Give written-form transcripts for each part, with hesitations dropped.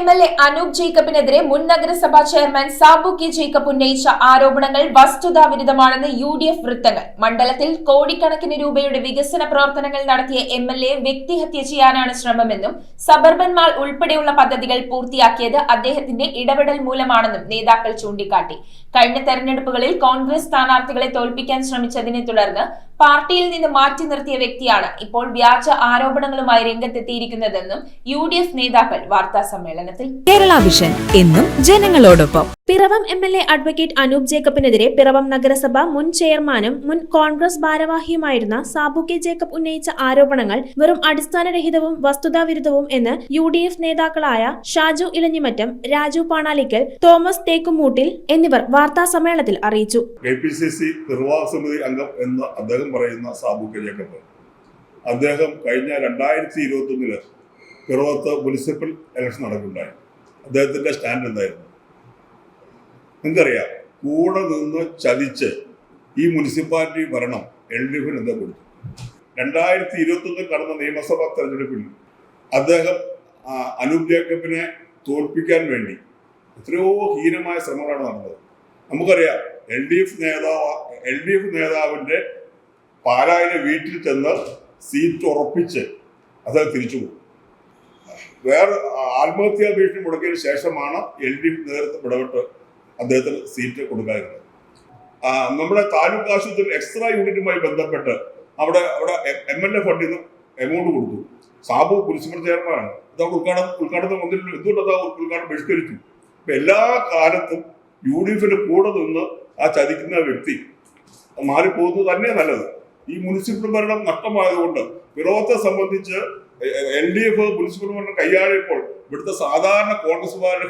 MLA Anoop ജേക്കബിനെതിരെ മുൻ നഗരസഭാ chairman Sabu K Jacob ഉന്നയിച്ച ആരോപണങ്ങൾ വസ്തുതാവിരുദ്ധമാണെന്ന് UDF വൃത്തങ്ങൾ. മണ്ഡലത്തിൽ കോടിക്കണക്കിന് രൂപയുടെ വികസന പ്രവർത്തനങ്ങൾ നടത്തിയ MLA വ്യക്തിഹത്യ ചെയ്യാനാണ് ശ്രമമെന്നും സബർബൻ മാൾ ഉൾപ്പെടെയുള്ള പദ്ധതികൾ പൂർത്തിയാക്കിയത് അദ്ദേഹത്തിന്റെ ഇടപെടൽ മൂലമാണെന്നും നേതാക്കൾ ചൂണ്ടിക്കാട്ടി. കഴിഞ്ഞ തെരഞ്ഞെടുപ്പുകളിൽ കോൺഗ്രസ് സ്ഥാനാർത്ഥികളെ തോൽപ്പിക്കാൻ ശ്രമിച്ചതിനെ തുടർന്ന് പാർട്ടിയിൽ നിന്ന് മാറ്റി നിർത്തിയ വ്യക്തിയാണ് ഇപ്പോൾ വ്യാജ ആരോപണങ്ങളുമായി രംഗത്തെത്തിയിരിക്കുന്നതെന്നും UDF നേതാക്കൾ വാർത്താ സമ്മേളനത്തിൽ. കേരള വിഷൻ എന്നും ജനങ്ങളോടൊപ്പം. പിറവം MLA അഡ്വക്കേറ്റ് അനൂപ് ജേക്കബിനെതിരെ പിറവം നഗരസഭ മുൻ ചെയർമാനും മുൻ കോൺഗ്രസ് ഭാരവാഹിയുമായിരുന്ന സാബു കെ ജേക്കബ് ഉന്നയിച്ച ആരോപണങ്ങൾ വെറും അടിസ്ഥാനരഹിതവും വസ്തുതാവിരുദ്ധവും എന്ന് UDF നേതാക്കളായ ഷാജു ഇലഞ്ഞിമറ്റം, രാജു പാണാലിക്കൽ, തോമസ് തേക്കുമൂട്ടിൽ എന്നിവർ വാർത്താ സമ്മേളനത്തിൽ അറിയിച്ചു. KPCC നിർവാഹക സമിതി അംഗം എന്ന് അദ്ദേഹം പറയുന്ന സാബു കെ ജേക്കബ് അദ്ദേഹം കഴിഞ്ഞ 2021 പിറവത്ത് മുനിസിപ്പൽ ഇലക്ഷൻ നടക്കുകയുണ്ടായി. അദ്ദേഹത്തിന്റെ സ്റ്റാൻഡ് എന്തായിരുന്നു നിങ്ങൾക്കറിയാം. കൂടെ നിന്ന് ചതിച്ച് ഈ മുനിസിപ്പാലിറ്റി ഭരണം LDFന് എന്താ കൊടുത്തു. 2021 നടന്ന നിയമസഭാ തെരഞ്ഞെടുപ്പിൽ അദ്ദേഹം അനൂപ് ജേക്കബിനെ തോൽപ്പിക്കാൻ വേണ്ടി എത്രയോ ഹീനമായ ശ്രമങ്ങളാണ് നടന്നത്. നമുക്കറിയാം LDF നേതാവിൻ്റെ പാലായിലെ വീട്ടിൽ ചെന്ന് സീറ്റ് ഉറപ്പിച്ച് അദ്ദേഹം തിരിച്ചു പോകും. വേറെ ആത്മഹത്യാ ഭീഷണി മുടക്കിയതിനു ശേഷമാണ് LDF നേതൃത്വം ഇടപെട്ട് അദ്ദേഹത്തിന് സീറ്റ് കൊടുക്കാറുണ്ട്. നമ്മുടെ താലൂക്ക് ആശുപത്രിയിൽ എക്സ്ട്രാ യൂണിറ്റുമായി ബന്ധപ്പെട്ട് അവിടെ MLA ഫണ്ടിൽ നിന്ന് എമൗണ്ട് കൊടുത്തു. സാബു മുനിസിപ്പൽ ചെയർമാനാണ്. അതവിടെ ഉദ്ഘാടനം വന്നിട്ടുണ്ട്. എന്തുകൊണ്ട് ഉദ്ഘാടനം ബഹിഷ്കരിച്ചു? എല്ലാ കാലത്തും UDFന്റെ കൂടെ നിന്ന് ആ ചതിക്കുന്ന വ്യക്തി മാറിപ്പോകുന്നത് തന്നെ നല്ലത്. ഈ മുനിസിപ്പൽ ഭരണം നഷ്ടമായതുകൊണ്ട് പിറവത്തെ സംബന്ധിച്ച് LDF മുനിസിപ്പൽ ഭരണം കൈയാളിയപ്പോൾ ഇവിടുത്തെ സാധാരണ കോൺഗ്രസുകാരുടെ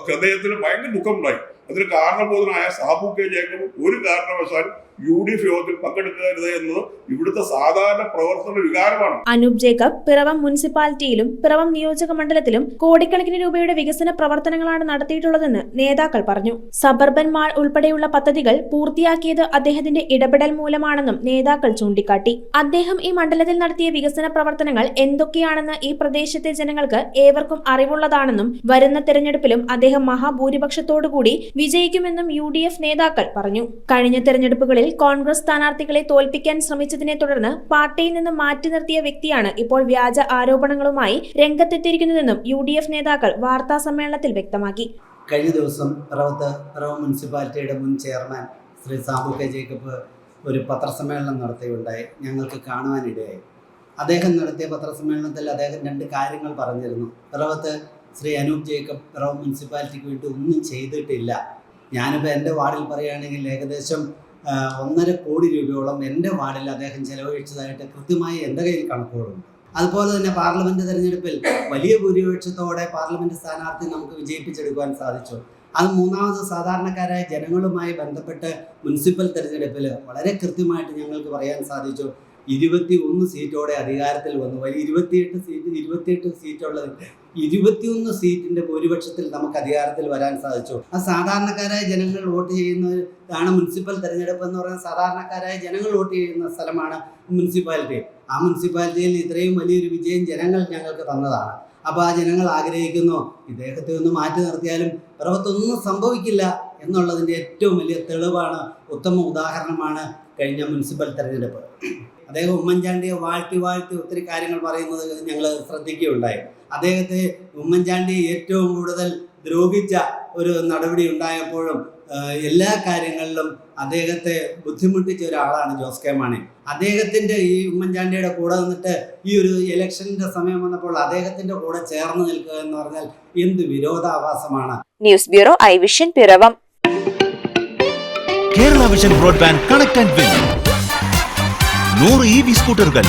ഹൃദയത്തിൽ ഭയങ്കര ദുഃഖമുണ്ടായി. അതിന് കാരണബോധനായ സാബു കെ ജേക്കബ് ഒരു കാരണവശാലും UDF യോഗത്തിൽ പങ്കെടുക്കരുത് എന്നത് ഇവിടുത്തെ സാധാരണ പ്രവർത്തന വികാരമാണ്. അനൂപ് ജേക്കബ് പിറവം മുനിസിപ്പാലിറ്റിയിലും പിറവം നിയോജക മണ്ഡലത്തിലും കോടിക്കണക്കിന് രൂപയുടെ വികസന പ്രവർത്തനങ്ങളാണ് നടത്തിയിട്ടുള്ളതെന്ന് നേതാക്കൾ പറഞ്ഞു. സബർബൻ മാൾ ഉൾപ്പെടെയുള്ള പദ്ധതികൾ പൂർത്തിയാക്കിയത് അദ്ദേഹത്തിന്റെ ഇടപെടൽ മൂലമാണെന്നും നേതാക്കൾ ചൂണ്ടിക്കാട്ടി. അദ്ദേഹം ഈ മണ്ഡലത്തിൽ നടത്തിയ വികസന പ്രവർത്തനങ്ങൾ എന്തൊക്കെയാണെന്ന് ഈ പ്രദേശത്തെ ജനങ്ങൾക്ക് ഏവർക്കും അറിവുള്ളതാണെന്നും വരുന്ന തെരഞ്ഞെടുപ്പിലും അദ്ദേഹം മഹാഭൂരിപക്ഷത്തോടുകൂടി വിജയിക്കുമെന്നും UDF നേതാക്കൾ പറഞ്ഞു. കഴിഞ്ഞ തെരഞ്ഞെടുപ്പുകളിൽ കോൺഗ്രസ് സ്ഥാനാർത്ഥികളെ തോൽപ്പിക്കാൻ ശ്രമിച്ചതിനെ തുടർന്ന് പാർട്ടിയിൽ നിന്ന് മാറ്റി നിർത്തിയ വ്യക്തിയാണ് ഇപ്പോൾ വ്യാജ ആരോപണങ്ങളുമായി രംഗത്തെത്തിയിരിക്കുന്നതെന്നും UDF നേതാക്കൾ വാർത്താ സമ്മേളനത്തിൽ വ്യക്തമാക്കി. കഴിഞ്ഞ ദിവസം പിറവം മുനിസിപ്പാലിറ്റിയുടെ മുൻ chairman Shri Sabu K Jacob ഒരു പത്രസമ്മേളനം നടത്തുകയുണ്ടായി. ഞങ്ങൾക്ക് കാണുവാനിടയായി. അദ്ദേഹം നടത്തിയ പത്രസമ്മേളനത്തിൽ അദ്ദേഹം 2 കാര്യങ്ങൾ പറഞ്ഞിരുന്നു. പിറവത്ത് ശ്രീ അനൂപ് ജേക്കബ് പിറവം മുനിസിപ്പാലിറ്റിക്ക് വേണ്ടി ഒന്നും ചെയ്തിട്ടില്ല. ഞാനിപ്പോൾ എൻ്റെ വാർഡിൽ പറയുകയാണെങ്കിൽ ഏകദേശം 1.5 കോടി രൂപയോളം എൻ്റെ വാർഡിൽ അദ്ദേഹം ചെലവഴിച്ചതായിട്ട് കൃത്യമായി എൻ്റെ കയ്യിൽ കണക്കുകളുണ്ട്. അതുപോലെ തന്നെ പാർലമെൻറ്റ് തെരഞ്ഞെടുപ്പിൽ വലിയ ഭൂരിപക്ഷത്തോടെ പാർലമെൻറ്റ് സ്ഥാനാർത്ഥി നമുക്ക് വിജയിപ്പിച്ചെടുക്കുവാൻ സാധിച്ചു. അത് മൂന്നാമത് സാധാരണക്കാരായ ജനങ്ങളുമായി ബന്ധപ്പെട്ട് മുനിസിപ്പൽ തെരഞ്ഞെടുപ്പിൽ വളരെ കൃത്യമായിട്ട് ഞങ്ങൾക്ക് പറയാൻ സാധിച്ചു. 21 സീറ്റോടെ അധികാരത്തിൽ വന്നു. വലിയ 28 സീറ്റുള്ളത് 21 സീറ്റിൻ്റെ ഭൂരിപക്ഷത്തിൽ നമുക്ക് അധികാരത്തിൽ വരാൻ സാധിച്ചു. ആ സാധാരണക്കാരായ ജനങ്ങൾ വോട്ട് ചെയ്യുന്നതാണ് മുനിസിപ്പൽ തെരഞ്ഞെടുപ്പ് എന്ന് പറയുന്നത്. സാധാരണക്കാരായ ജനങ്ങൾ വോട്ട് ചെയ്യുന്ന സ്ഥലമാണ് മുനിസിപ്പാലിറ്റി. ആ മുനിസിപ്പാലിറ്റിയിൽ ഇത്രയും വലിയൊരു വിജയം ജനങ്ങൾ ഞങ്ങൾക്ക് തന്നതാണ്. അപ്പോൾ ആ ജനങ്ങൾ ആഗ്രഹിക്കുന്നു ഇദ്ദേഹത്തെ ഒന്ന് മാറ്റി നിർത്തിയാലും പിറവത്തൊന്നും സംഭവിക്കില്ല എന്നുള്ളതിൻ്റെ ഏറ്റവും വലിയ തെളിവാണ്, ഉത്തമ ഉദാഹരണമാണ് കഴിഞ്ഞ മുനിസിപ്പൽ തെരഞ്ഞെടുപ്പ്. അദ്ദേഹം ഉമ്മൻചാണ്ടിയെ വാഴ്ത്തി ഒത്തിരി കാര്യങ്ങൾ പറയുന്നത് ഞങ്ങൾ ശ്രദ്ധിക്കുകയുണ്ടായി. അദ്ദേഹത്തെ ഉമ്മൻചാണ്ടിയെ ഏറ്റവും കൂടുതൽ ദ്രോഹിച്ച ഒരു നടപടി ഉണ്ടായപ്പോഴും എല്ലാ കാര്യങ്ങളിലും അദ്ദേഹത്തെ ബുദ്ധിമുട്ടിച്ച ഒരാളാണ് ജോസ് കെ മാണി. അദ്ദേഹത്തിൻ്റെ ഈ ഉമ്മൻചാണ്ടിയുടെ കൂടെ നിന്നിട്ട് ഈ ഒരു ഇലക്ഷൻ്റെ സമയം വന്നപ്പോൾ അദ്ദേഹത്തിൻ്റെ കൂടെ ചേർന്ന് നിൽക്കുക എന്ന് പറഞ്ഞാൽ എന്ത് വിരോധാഭാസമാണ്. News bureau I Vision Piravom. Kerala Vision broadband connect and win 100 EV സ്കൂട്ടറുകൾ,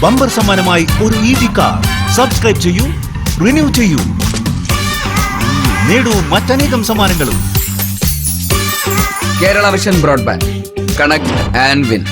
ബമ്പർ സമ്മാനമായി ഒരു EV കാർ. സബ്സ്ക്രൈബ് ചെയ്യൂ, റിന്യൂ ചെയ്യൂ, നേടൂ മറ്റനേകം സമ്മാനങ്ങളും. Kerala Vision broadband connect and win.